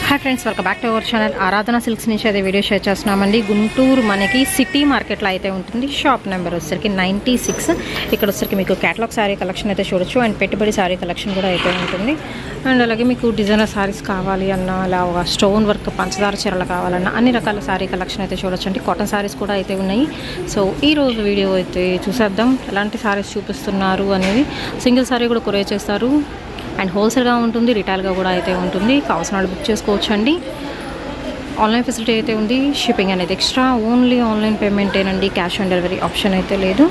Hi friends, welcome back to our channel. Aaradhana silks నుంచి అయితే video share చేస్తున్నామండి. గుంటూరు మనకి సిటీ మార్కెట్లో అయితే ఉంటుంది. షాప్ నెంబర్ వచ్చేసరికి 96. ఇక్కడ వచ్చేసరికి మీకు క్యాటలాగ్ శారీ కలెక్షన్ అయితే చూడొచ్చు అండ్ పెట్టుబడి శారీ కలెక్షన్ కూడా అయితే ఉంటుంది. అండ్ అలాగే మీకు డిజైనర్ శారీస్ కావాలి అన్నా, అలా స్టోన్ వర్క్ పంచదార చీరలు కావాలన్నా అన్ని రకాల శారీ కలెక్షన్ అయితే చూడొచ్చు అండి. కాటన్ శారీస్ కూడా అయితే ఉన్నాయి. సో ఈరోజు వీడియో అయితే చూసేద్దాం ఎలాంటి శారీస్ చూపిస్తున్నారు అనేది. సింగిల్ శారీ కూడా కొరియర్ చేస్తారు అండ్ హోల్సేల్గా ఉంటుంది, రిటైల్గా కూడా అయితే ఉంటుంది. కావాల్సిన వాళ్ళు బుక్ చేసుకోవచ్చు అండి. ఆన్లైన్ ఫెసిలిటీ అయితే ఉంది. షిప్పింగ్ అనేది ఎక్స్ట్రా, ఓన్లీ ఆన్లైన్ పేమెంటేనండి. క్యాష్ ఆన్ డెలివరీ ఆప్షన్ అయితే లేదు.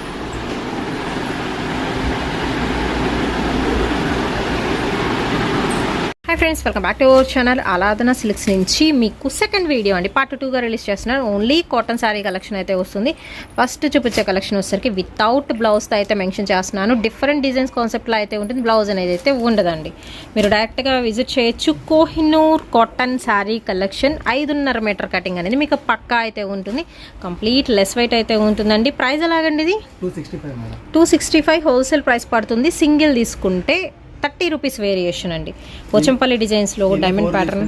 Hi friends, welcome back to our channel. Aaradhana silks నుంచి మీకు సెకండ్ వీడియో అండి, పార్ట్ 2గా రిలీజ్ చేస్తున్నారు. ఓన్లీ కాటన్ శారీ కలెక్షన్ అయితే వస్తుంది. ఫస్ట్ చూపించే కలెక్షన్ వచ్చేసరికి వితౌట్ బ్లౌజ్తో అయితే మెన్షన్ చేస్తున్నాను. డిఫరెంట్ డిజైన్స్ కాన్సెప్ట్లో అయితే ఉంటుంది. బ్లౌజ్ అనేది అయితే ఉండదండి. మీరు డైరెక్ట్గా విజిట్ చేయొచ్చు. Kohinoor cotton sari collection 5.5 metre cutting అనేది మీకు పక్కా అయితే ఉంటుంది. కంప్లీట్ లెస్ వెయిట్ అయితే ఉంటుందండి. ప్రైస్ ఎలాగండి? ఇది 265 హోల్సేల్ ప్రైస్ పడుతుంది. సింగిల్ తీసుకుంటే 30 రూపీస్ వేరియేషన్ అండి. పోచంపల్లి డిజైన్స్లో డైమండ్ ప్యాటర్న్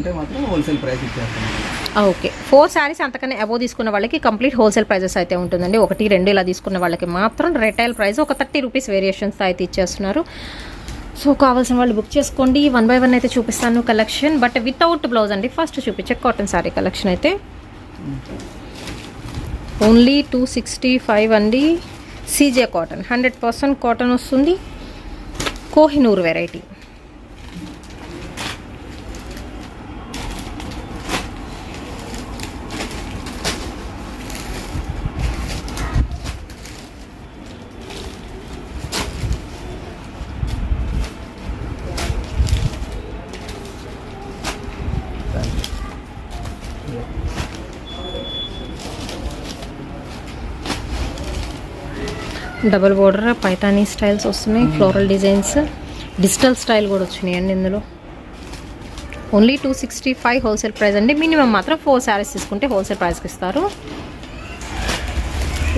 ఓకే. 4 శారీస్ అంతకన్నా అబోవ్ తీసుకున్న వాళ్ళకి కంప్లీట్ హోల్సేల్ ప్రైజెస్ అయితే ఉంటుందండి. 1, 2 ఇలా తీసుకున్న వాళ్ళకి మాత్రం రిటైల్ ప్రైస్ ఒక 30 రూపీస్ వేరియేషన్స్ అయితే ఇచ్చేస్తున్నారు. సో కావాల్సిన వాళ్ళు బుక్ చేసుకోండి. 1 by 1 అయితే చూపిస్తాను కలెక్షన్, బట్ వితౌట్ బ్లౌజ్ అండి. ఫస్ట్ చూపించే కాటన్ శారీ కలెక్షన్ అయితే ఓన్లీ 265 అండి. సీజే కాటన్ 100% కాటన్ వస్తుంది. Kohinoor variety. Double border Paithani styles వస్తున్నాయి. ఫ్లోరల్ డిజైన్స్, డిజిటల్ స్టైల్ కూడా వచ్చినాయండి ఇందులో. ఓన్లీ 265 హోల్సేల్ ప్రైస్ అండి. మినిమం మాత్రం 4 శారీస్ తీసుకుంటే హోల్సేల్ ప్రైస్కి ఇస్తారు,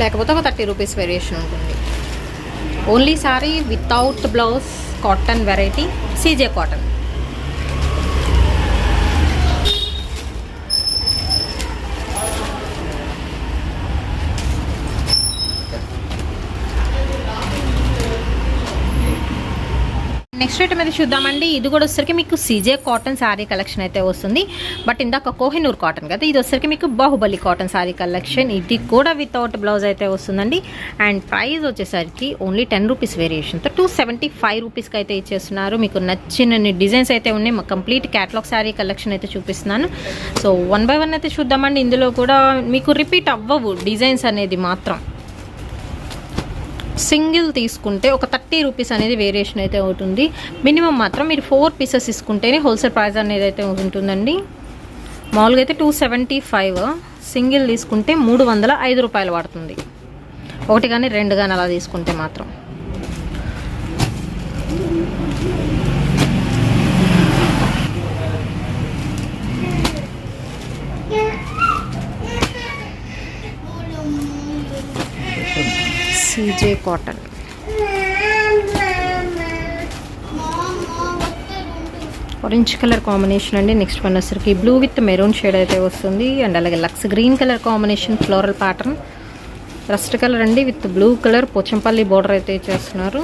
లేకపోతే ఒక 30 రూపీస్ వేరియేషన్ ఉంటుంది. Only sari without blouse cotton variety CJ cotton. Next item అయితే చూద్దామండి. ఇది కూడా వచ్చేసరికి మీకు సీజే కాటన్ శారీ కలెక్షన్ అయితే వస్తుంది. బట్ ఇందాక కోహినూర్ కాటన్ కదా, ఇది వచ్చేసరికి మీకు బాహుబలి కాటన్ శారీ కలెక్షన్. ఇది కూడా వితౌట్ బ్లౌజ్ అయితే వస్తుందండి. అండ్ ప్రైస్ వచ్చేసరికి ఓన్లీ 10 రూపీస్ వేరియేషన్తో 275 రూపీస్కి అయితే ఇచ్చేస్తున్నారు. మీకు నచ్చిన డిజైన్స్ అయితే ఉన్నాయి. మా కంప్లీట్ క్యాటలాగ్ శారీ కలెక్షన్ అయితే చూపిస్తున్నాను. సో 1 by 1 అయితే చూద్దామండి. ఇందులో కూడా మీకు రిపీట్ అవ్వవు డిజైన్స్ అనేది మాత్రం. సింగిల్ తీసుకుంటే ఒక 30 రూపీస్ అనేది వేరియేషన్ అయితే ఉంటుంది. మినిమం మాత్రం మీరు 4 పీసెస్ తీసుకుంటేనే హోల్సేల్ ప్రైస్ అనేది అయితే ఉంటుందండి. మామూలుగా అయితే 275, సింగిల్ తీసుకుంటే 305 రూపాయలు పడుతుంది. 1 కానీ 2 కానీ అలా తీసుకుంటే మాత్రం. CJ cotton orange colour combination అండి. నెక్స్ట్ వన్ వచ్చరికి బ్లూ విత్ మెరూన్ షేడ్ అయితే వస్తుంది. అండ్ అలాగే lux green colour combination floral pattern. Rust colour అండి with blue colour Pochampally border అయితే చేస్తున్నారు.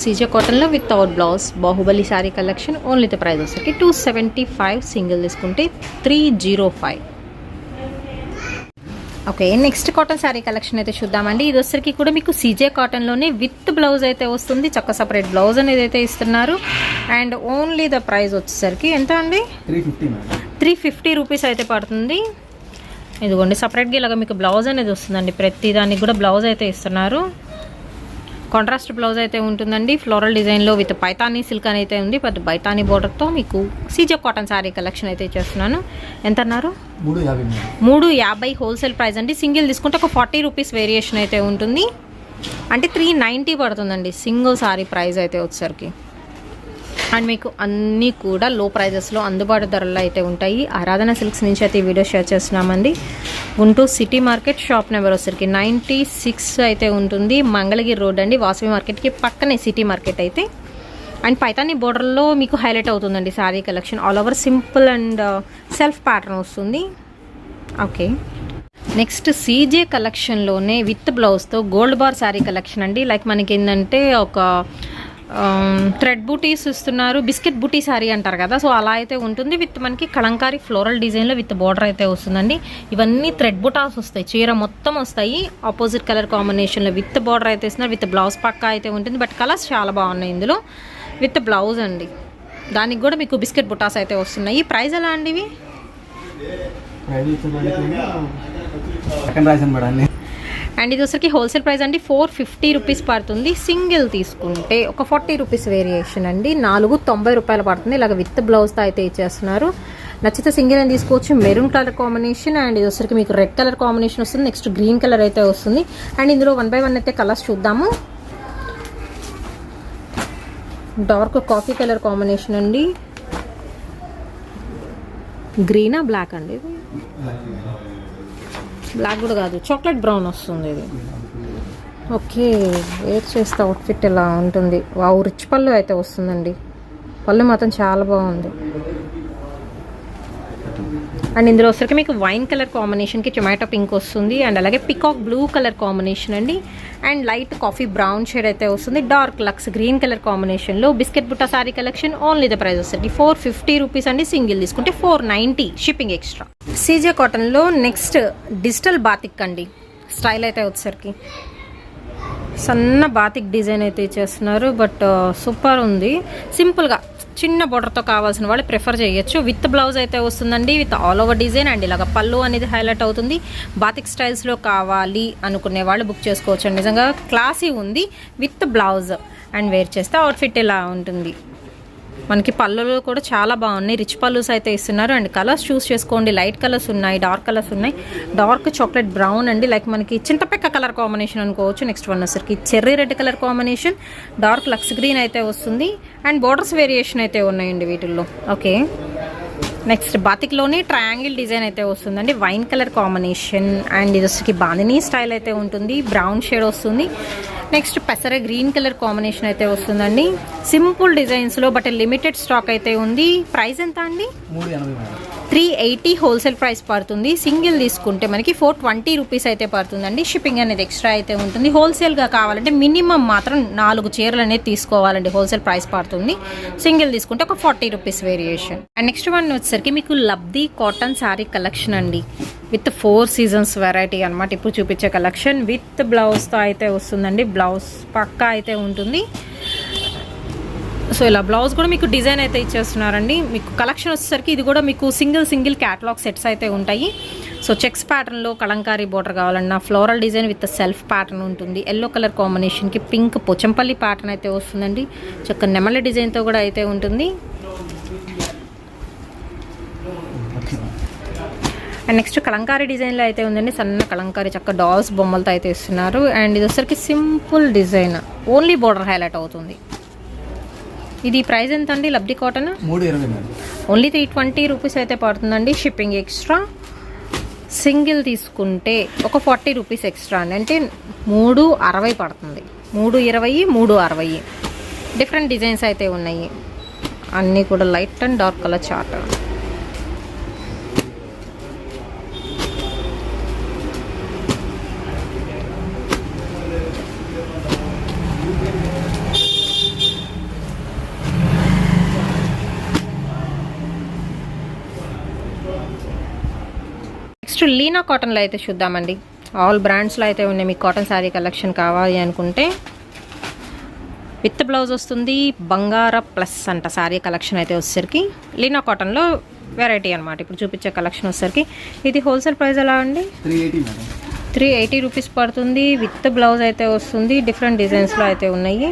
సీజే కాటన్లో without blouse Baahubali sari collection. Only the price వచ్చరికి 275, సింగిల్ తీసుకుంటే 305. Okay, next cotton sari collection అయితే చూద్దామండి. ఇది వచ్చరికి కూడా మీకు సీజే కాటన్లోనే విత్ బ్లౌజ్ అయితే వస్తుంది. చక్క సపరేట్ బ్లౌజ్ అనేది అయితే ఇస్తున్నారు. అండ్ ఓన్లీ ద ప్రైస్ వచ్చేసరికి ఎంత అండి? 350 రూపీస్ అయితే పడుతుంది. ఇదిగోండి, సపరేట్గా ఇలాగ మీకు బ్లౌజ్ అనేది వస్తుందండి. ప్రతి దానికి కూడా బ్లౌజ్ అయితే ఇస్తున్నారు. కాంట్రాస్ట్ బ్లౌజ్ అయితే ఉంటుందండి. ఫ్లోరల్ డిజైన్లో విత్ పైతానీ సిల్క్ అని అయితే ఉంది. పెద్ద పైతానీ బోర్డర్తో మీకు సీజే కాటన్ శారీ కలెక్షన్ అయితే చేస్తున్నాను. ఎంత అన్నారు? 350 హోల్సేల్ ప్రైస్ అండి. సింగిల్ తీసుకుంటే ఒక 40 రూపీస్ వేరియేషన్ అయితే ఉంటుంది. అంటే 390 పడుతుందండి సింగిల్ శారీ ప్రైస్ అయితే వచ్చేసరికి. అండ్ మీకు అన్నీ కూడా లో ప్రైజెస్లో అందుబాటు ధరల్లో అయితే ఉంటాయి. ఆరాధన సిల్క్స్ నుంచి అయితే ఈ వీడియో షేర్ చేస్తున్నామండి. Guntur city market shop number వచ్చరికి 96 అయితే ఉంటుంది. మంగళగిరి రోడ్ అండి, వాసవి మార్కెట్కి పక్కనే సిటీ మార్కెట్ అయితే అండ్ పైతాని బోర్డర్లో మీకు హైలైట్ అవుతుందండి sari collection. All over simple and self pattern వస్తుంది. ఓకే, నెక్స్ట్ సీజే కలెక్షన్లోనే విత్ బ్లౌజ్తో గోల్డ్ బార్ శారీ కలెక్షన్ అండి. లైక్ మనకి ఏంటంటే ఒక థ్రెడ్ బూటీస్ ఇస్తున్నారు, బిస్కెట్ బూటీ శారీ అంటారు కదా, సో అలా అయితే ఉంటుంది. విత్ మనకి కలంకారీ ఫ్లోరల్ డిజైన్లో విత్ బోర్డర్ అయితే వస్తుందండి. ఇవన్నీ థ్రెడ్ బుటాస్ వస్తాయి, చీర మొత్తం వస్తాయి. ఆపోజిట్ కలర్ కాంబినేషన్లో విత్ బోర్డర్ అయితే ఇస్తున్నారు. విత్ బ్లౌజ్ పక్కా అయితే ఉంటుంది. బట్ కలర్స్ చాలా బాగున్నాయి ఇందులో. విత్ బ్లౌజ్ అండి, దానికి కూడా మీకు బిస్కెట్ బుటాస్ అయితే వస్తున్నాయి. ప్రైస్ ఎలా అండి ఇవి? అండ్ ఇది వచ్చరికి హోల్సేల్ ప్రైస్ అండి 450 రూపీస్ పడుతుంది. సింగిల్ తీసుకుంటే ఒక 40 రూపీస్ వేరియేషన్ అండి, 490 రూపాయలు పడుతుంది. ఇలాగ విత్ బ్లౌజ్తో అయితే ఇచ్చేస్తున్నారు. నచ్చితే సింగిల్ అని తీసుకోవచ్చు. మెరూన్ కలర్ కాంబినేషన్ అండ్ ఇది వచ్చరికి మీకు రెడ్ కలర్ కాంబినేషన్ వస్తుంది. నెక్స్ట్ గ్రీన్ కలర్ అయితే వస్తుంది. అండ్ ఇందులో 1 by 1 అయితే కలర్స్ చూద్దాము. డార్క్ కాఫీ కలర్ కాంబినేషన్ అండి, గ్రీనా బ్లాక్ అండి, ఇది బ్లాక్ కూడా కాదు, చాక్లెట్ బ్రౌన్ వస్తుంది ఇది. ఓకే, వేర్ చేస్తే అవుట్ఫిట్ ఇలా ఉంటుంది. వావ్, రిచ్ పళ్ళు అయితే వస్తుందండి. పళ్ళు మాత్రం చాలా బాగుంది. అండ్ ఇందులో వచ్చరికి మీకు వైన్ కలర్ కాంబినేషన్కి టొమాటో పింక్ వస్తుంది. అండ్ అలాగే పికాక్ బ్లూ కలర్ కాంబినేషన్ అండి. And light coffee brown shade అయితే వస్తుంది. డార్క్ లక్స్ గ్రీన్ కలర్ కాంబినేషన్లో బిస్కెట్ బుట్ట sorry collection. Only the price వస్తుంది 450 రూపీస్ అండి. సింగిల్ తీసుకుంటే 490 షిప్పింగ్ ఎక్స్ట్రా. సీజే కాటన్లో నెక్స్ట్ డిజిటల్ బాతిక్ అండి. స్టైల్ అయితే వచ్చేసరికి సన్న బాతిక్ డిజైన్ అయితే ఇచ్చేస్తున్నారు. బట్ సూపర్ ఉంది. సింపుల్గా చిన్న బోర్డర్తో కావాల్సిన వాళ్ళు ప్రిఫర్ చేయొచ్చు. విత్ బ్లౌజ్ అయితే వస్తుందండి, with all over design. And ఇలాగ పళ్ళు అనేది హైలైట్ అవుతుంది. బాతిక్ స్టైల్స్లో కావాలి అనుకునే వాళ్ళు బుక్ చేసుకోవచ్చు. నిజంగా క్లాసీ ఉంది. విత్ బ్లౌజ్ అండ్ వేర్ చేస్తే అవుట్ఫిట్ ఇలా ఉంటుంది. మనకి పళ్ళులు కూడా చాలా బాగున్నాయి. రిచ్ పళ్ళుస్ అయితే ఇస్తున్నారు. అండ్ కలర్స్ చూస్ చేసుకోండి. లైట్ కలర్స్ ఉన్నాయి, డార్క్ కలర్స్ ఉన్నాయి. డార్క్ చాక్లెట్ బ్రౌన్ అండి, లైక్ మనకి చింతపెక్క కలర్ కాంబినేషన్ అనుకోవచ్చు. నెక్స్ట్ వన్ వచ్చరికి cherry red colour combination, dark లక్స్ గ్రీన్ అయితే వస్తుంది. అండ్ బోర్డర్స్ వేరియేషన్ అయితే ఉన్నాయండి వీటిల్లో. ఓకే, నెక్స్ట్ బాతిక్లోనే ట్రయాంగిల్ డిజైన్ అయితే వస్తుందండి, వైన్ కలర్ కాంబినేషన్. అండ్ ఇది వచ్చి బాందినీ స్టైల్ అయితే ఉంటుంది, బ్రౌన్ షేడ్ వస్తుంది. నెక్స్ట్ పెసర గ్రీన్ కలర్ కాంబినేషన్ అయితే వస్తుందండి. సింపుల్ డిజైన్స్లో బట్ లిమిటెడ్ స్టాక్ అయితే ఉంది. ప్రైస్ ఎంత అండి? 380 హోల్సేల్ ప్రైస్ పడుతుంది. సింగిల్ తీసుకుంటే మనకి 420 రూపీస్ అయితే పడుతుందండి. షిప్పింగ్ అనేది ఎక్స్ట్రా అయితే ఉంటుంది. హోల్సేల్గా కావాలంటే మినిమం మాత్రం 4 చీరలు అనేది తీసుకోవాలండి. హోల్సేల్ ప్రైస్ పడుతుంది. సింగిల్ తీసుకుంటే ఒక 40 rupees variation. And next one వచ్చేసరికి మీకు లబ్ధీ కాటన్ శారీ కలెక్షన్ అండి, విత్ 4 సీజన్స్ వెరైటీ అనమాట. ఇప్పుడు చూపించే కలెక్షన్ విత్ బ్లౌజ్తో అయితే వస్తుందండి. బ్లౌజ్ పక్కా అయితే ఉంటుంది. సో ఇలా బ్లౌజ్ కూడా మీకు డిజైన్ అయితే ఇచ్చేస్తున్నారండి. మీకు కలెక్షన్ వచ్చేసరికి ఇది కూడా మీకు సింగిల్ క్యాటలాగ్ సెట్స్ అయితే ఉంటాయి. సో చెక్స్ ప్యాటర్న్లో కలంకారీ బోర్డర్ కావాలన్నా floral design with self pattern ఉంటుంది. ఎల్లో కలర్ కాంబినేషన్కి పింక్ పోచంపల్లి ప్యాటర్న్ అయితే వస్తుందండి. చక్కగా నెమలి డిజైన్తో కూడా అయితే ఉంటుంది. అండ్ నెక్స్ట్ కలంకారీ డిజైన్లో అయితే ఉందండి. సన్న కలంకారీ చక్క డాల్స్ బొమ్మలతో అయితే ఇస్తున్నారు. అండ్ ఇది వచ్చరికి simple design, only border highlight అవుతుంది. ఇది ప్రైస్ ఎంత అండి? లబ్ధీ కాటన్ 320 ఓన్లీ 320 రూపీస్ అయితే పడుతుందండి. Shipping extra. సింగిల్ తీసుకుంటే ఒక 40 రూపీస్ ఎక్స్ట్రా అండి, అంటే 360 పడుతుంది. 320 360 డిఫరెంట్ డిజైన్స్ అయితే ఉన్నాయి. అన్నీ కూడా light and dark colour chart. Next లీనా కాటన్లో అయితే చూద్దామండి. ఆల్ బ్రాండ్స్లో అయితే ఉన్నాయి. మీకు కాటన్ శారీ కలెక్షన్ కావాలి అనుకుంటే విత్ బ్లౌజ్ వస్తుంది. బంగార ప్లస్ అంట శారీ కలెక్షన్ అయితే వచ్చేసరికి లీనా కాటన్లో వెరైటీ అనమాట. ఇప్పుడు చూపించే కలెక్షన్ వచ్చేసరికి ఇది హోల్సేల్ ప్రైస్ ఎలా అండి? 380 రూపీస్ పడుతుంది. విత్ బ్లౌజ్ అయితే వస్తుంది. డిఫరెంట్ డిజైన్స్లో అయితే ఉన్నాయి.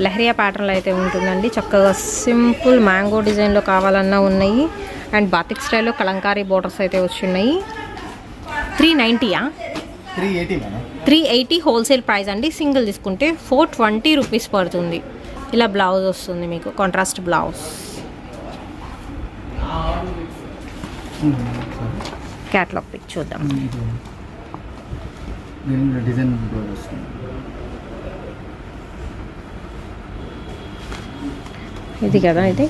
లహరియా ప్యాటర్న్లో అయితే ఉంటుందండి. చక్కగా సింపుల్ మ్యాంగో డిజైన్లో కావాలన్నా ఉన్నాయి. అండ్ బాతిక్ స్టైల్లో కలంకారీ బోర్డర్స్ అయితే వచ్చున్నాయి. 390 380 హోల్సేల్ ప్రైస్ అండి. సింగిల్ తీసుకుంటే 420 రూపీస్ పడుతుంది. ఇలా బ్లౌజ్ వస్తుంది మీకు, కాంట్రాస్ట్ బ్లౌజ్. క్యాట్లాగ్ పిక్ చూద్దాం. దీనిలో డిజైన్ బ్లౌజ్ వస్తుంది. ఇది కదా ఇది.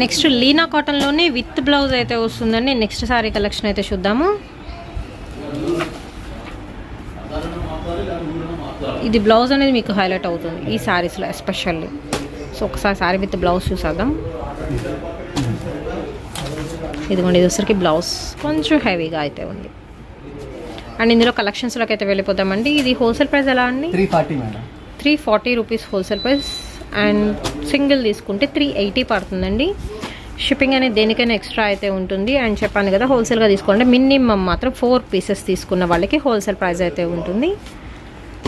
నెక్స్ట్ లీనా కాటన్లోనే విత్ బ్లౌజ్ అయితే వస్తుందండి. నెక్స్ట్ సారీ కలెక్షన్ అయితే చూద్దాము. ఇది బ్లౌజ్ అనేది మీకు హైలైట్ అవుతుంది ఈ శారీస్లో ఎస్పెషల్లీ. సో ఒకసారి శారీ విత్ బ్లౌజ్ చూసేద్దాం. ఇదిగోండి, ఇది వచ్చరికి బ్లౌజ్ కొంచెం హెవీగా అయితే ఉంది. అండ్ ఇందులో కలెక్షన్స్లోకి అయితే వెళ్ళిపోతామండి. ఇది హోల్సేల్ ప్రైస్ ఎలా అండి? 340 madam. 340 rupees wholesale price. And single తీసుకుంటే 380 పడుతుందండి. షిప్పింగ్ అనేది దేనికైనా ఎక్స్ట్రా అయితే ఉంటుంది. అండ్ చెప్పాను కదా, హోల్సేల్గా తీసుకోండి మినిమం మాత్రం 4 పీసెస్ తీసుకున్న వాళ్ళకి హోల్సేల్ ప్రైస్ అయితే ఉంటుంది.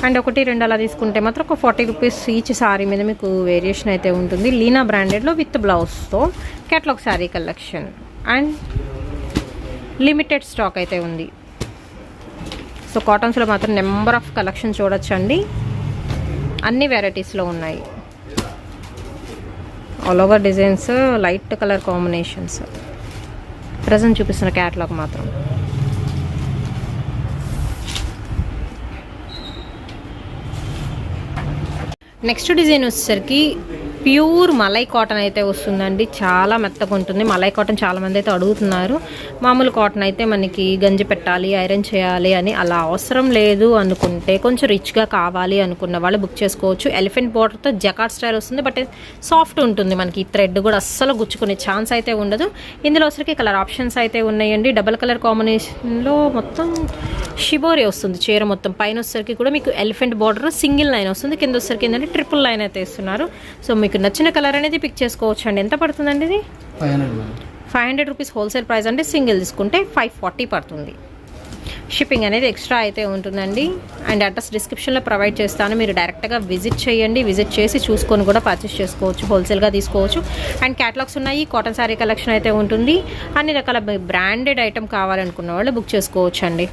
అండ్ 1-2 అలా తీసుకుంటే మాత్రం ఒక 40 రూపీస్ ఈచ్ సారీ మీద మీకు వేరియేషన్ అయితే ఉంటుంది. లీనా బ్రాండెడ్లో విత్ బ్లౌజ్తో catalogue sari collection and limited stock అయితే ఉంది. సో కాటన్స్లో మాత్రం నెంబర్ ఆఫ్ కలెక్షన్ చూడొచ్చండి. అన్ని వెరైటీస్లో ఉన్నాయి. All over designs, light colour combinations. Present చూపిస్తున్న క్యాటలాగ్ మాత్రం నెక్స్ట్ డిజైన్ వచ్చేసరికి ప్యూర్ మలై కాటన్ అయితే వస్తుందండి. చాలా మెత్తగా ఉంటుంది. మలై కాటన్ చాలామంది అయితే అడుగుతున్నారు. మామూలు కాటన్ అయితే మనకి గంజి పెట్టాలి, ఐరన్ చేయాలి అని అలా అవసరం లేదు అనుకుంటే, కొంచెం రిచ్గా కావాలి అనుకున్న వాళ్ళు బుక్ చేసుకోవచ్చు. ఎలిఫెంట్ బోర్డర్తో జకార్డ్ స్టైల్ వస్తుంది. బట్ సాఫ్ట్ ఉంటుంది. మనకి థ్రెడ్ కూడా అస్సలు గుచ్చుకునే ఛాన్స్ అయితే ఉండదు. ఇందులో వచ్చరికి కలర్ ఆప్షన్స్ అయితే ఉన్నాయండి. డబల్ కలర్ కాంబినేషన్లో మొత్తం షిబోరి వస్తుంది చీర మొత్తం. పైన వచ్చరికి కూడా మీకు ఎలిఫెంట్ బోర్డర్ సింగిల్ లైన్ వస్తుంది. కింద వచ్చరికి ఏంటంటే ట్రిపుల్ లైన్ అయితే ఇస్తున్నారు. సో మీకు నచ్చిన కలర్ అనేది పిక్ చేసుకోవచ్చు అండి. ఎంత పడుతుందండి ఇది? 500 రూపీస్ హోల్సేల్ ప్రైస్ అంటే సింగిల్ తీసుకుంటే 540 పడుతుంది. షిప్పింగ్ అనేది ఎక్స్ట్రా అయితే ఉంటుందండి. అండ్ అడ్రస్ డిస్క్రిప్షన్లో ప్రొవైడ్ చేస్తాను. మీరు డైరెక్ట్గా విజిట్ చేయండి. విజిట్ చేసి చూసుకొని కూడా పర్చేస్ చేసుకోవచ్చు. హోల్సేల్గా తీసుకోవచ్చు. అండ్ క్యాటలాగ్స్ ఉన్నాయి. కాటన్ శారీ కలెక్షన్ అయితే ఉంటుంది. అన్ని రకాల బ్రాండెడ్ ఐటమ్ కావాలనుకున్న వాళ్ళు బుక్ చేసుకోవచ్చు అండి.